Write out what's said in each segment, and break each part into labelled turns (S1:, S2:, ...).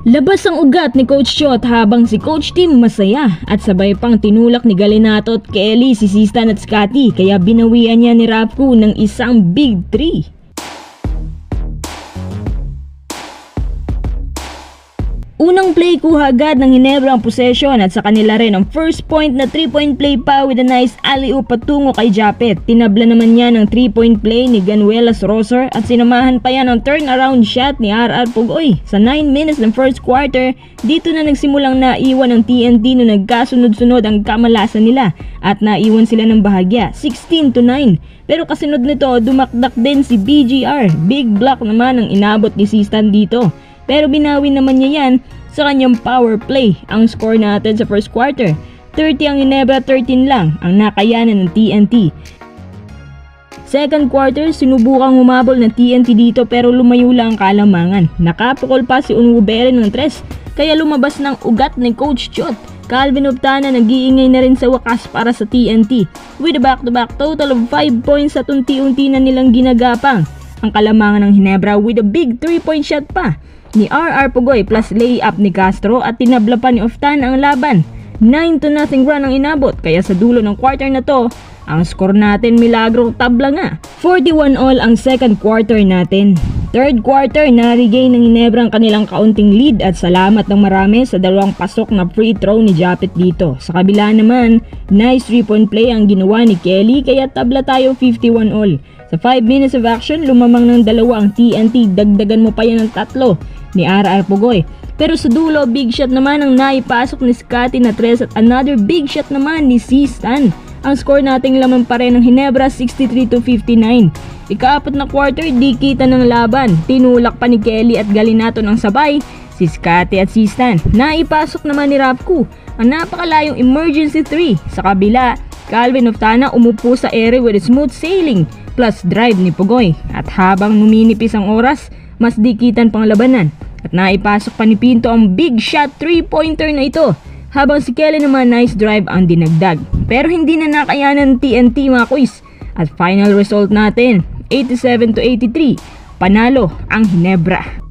S1: Labas ang ugat ni Coach Chot habang si Coach Tim masaya at sabay pang tinulak ni Galinato at Kelly si Sistan at Scotty kaya binawian niya ni Rapku ng isang big 3. Unang play kuha agad ng Ginebra ang possession at sa kanila rin ang first point na 3-point play pa with a nice alley-oop patungo kay Japet. Tinabla naman niya ng 3-point play ni Ganuelas Roser at sinamahan pa yan ng turnaround shot ni RR Pugoy. Sa 9 minutes ng first quarter, dito na nagsimulang naiwan ng TNT no nagkasunod-sunod ang kamalasan nila at naiwan sila ng bahagya, 16-9. Pero kasunod nito, dumakdak din si BGR. Big block naman ang inabot ni Sistan dito. Pero binawi naman niya yan sa kanyang power play. Ang score natin sa first quarter, 30 ang Ginebra, 13 lang ang nakayanan ng TNT. Second quarter, sinubukang humabol ng TNT dito pero lumayo lang ang kalamangan. Nakapukol pa si Unwubere ng 3 kaya lumabas ng ugat ni Coach Chot. Calvin Optana nag-iingay na rin sa wakas para sa TNT with a back-to-back total of 5 points at unti-unti na nilang ginagapang ang kalamangan ng Ginebra with a big 3-point shot pa ni RR Pugoy plus layup ni Castro at tinabla pa ni Oftana ang laban. 9-0 run ang inabot kaya sa dulo ng quarter na to, ang score natin milagro tabla nga. 41 all ang second quarter natin. Third quarter, na-regain ng Ginebra ang kanilang kaunting lead at salamat ng marami sa dalawang pasok na free throw ni Japet dito. Sa kabila naman, nice 3-point play ang ginawa ni Kelly kaya tabla tayo 51 all. Sa 5 minutes of action, lumamang ng dalawa ang TNT, dagdagan mo pa yan ng 3 ni RR Pugoy. Pero sa dulo, big shot naman ang naipasok ni Scotty na 3 at another big shot naman ni Sistan. Ang score nating laman pa rin ng Ginebra, 63-59. Ika-apat na quarter, di kita ng laban. Tinulak pa ni Kelly at Galinato ng sabay si Scotty at Sistan. Naipasok naman ni Rapku ang napakalayong emergency 3. Sa kabila, Calvin Oftana umupo sa ere with a smooth sailing plus drive ni Pugoy. At habang numinipis ang oras, mas dikitan pang labanan at naipasok pa ni Pinto ang big shot 3-pointer na ito habang si Kelly naman nice drive ang dinagdag. Pero hindi na nakayanan ng TNT mga quiz at final result natin 87-83, panalo ang Ginebra.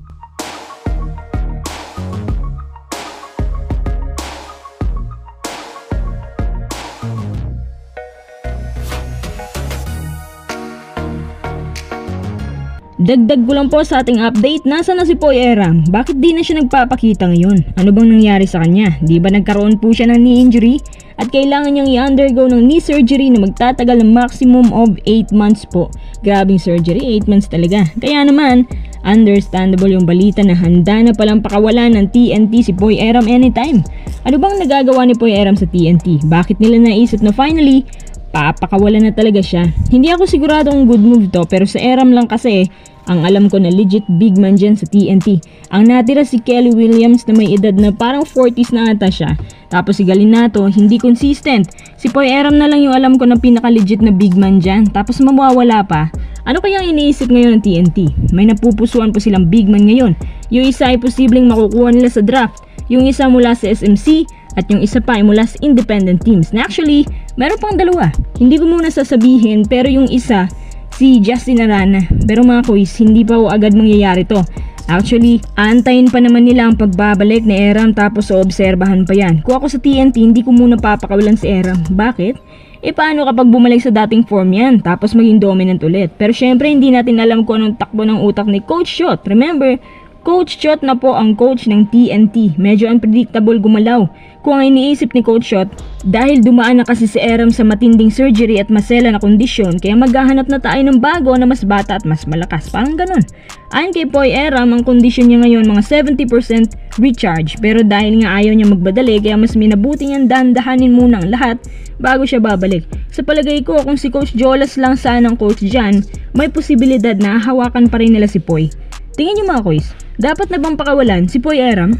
S1: Dagdag ko lang po sa ating update, nasa na si Poy Eram? Bakit di na siya nagpapakita ngayon? Ano bang nangyari sa kanya? Di ba nagkaroon po siya ng knee injury? At kailangan niyang i-undergo ng knee surgery na magtatagal ng maximum of 8 months po. Grabing surgery, 8 months talaga. Kaya naman, understandable yung balita na handa na palang pakawalan ng TNT si Poy Eram anytime. Ano bang nagagawa ni Poy Eram sa TNT? Bakit nila naisip na finally, papakawalan na talaga siya? Hindi ako sigurado kung good move to pero sa Eram lang kasi ang alam ko na legit big man dyan sa TNT. Ang natira si Kelly Williams na may edad na parang 40s na ata siya. Tapos si Galinato hindi consistent. Si Poy Eram na lang yung alam ko na pinaka legit na big man dyan. Tapos mawawala pa. Ano kaya ang iniisip ngayon ng TNT? May napupusuan po silang big man ngayon. Yung isa ay posibleng makukuha nila sa draft. Yung isa mula sa SMC at yung isa pa ay mula sa independent teams. Na actually, meron pang dalawa. Hindi ko muna sasabihin pero yung isa si Justin Arana. Pero mga quiz, hindi pa agad mangyayari to. Actually, antayin pa naman nila ang pagbabalik ni Eram tapos obserbahan pa yan. Kung ako sa TNT, hindi ko muna papakawalan si Eram. Bakit? Paano kapag bumalik sa dating form yan tapos maging dominant ulit? Pero syempre hindi natin alam kung anong takbo ng utak ni Coach Chot. Remember, Coach Chot na po ang coach ng TNT. Medyo unpredictable gumalaw. Kung ang iniisip ni Coach Chot, dahil dumaan na kasi si Eram sa matinding surgery at masela na kondisyon, kaya maghahanap na tayo ng bago na mas bata at mas malakas. Parang ganon. Ayon kay Poy Eram, ang kondisyon niya ngayon mga 70% recharge. Pero dahil nga ayaw niya magbadali, kaya mas minabuti niyang dandahanin muna ang lahat bago siya babalik. Sa palagay ko, kung si Coach Jolas lang sana ang coach dyan, may posibilidad na hawakan pa rin nila si Poy. Tingin niyo mga quiz, dapat na bang pakawalan si Poy Eram?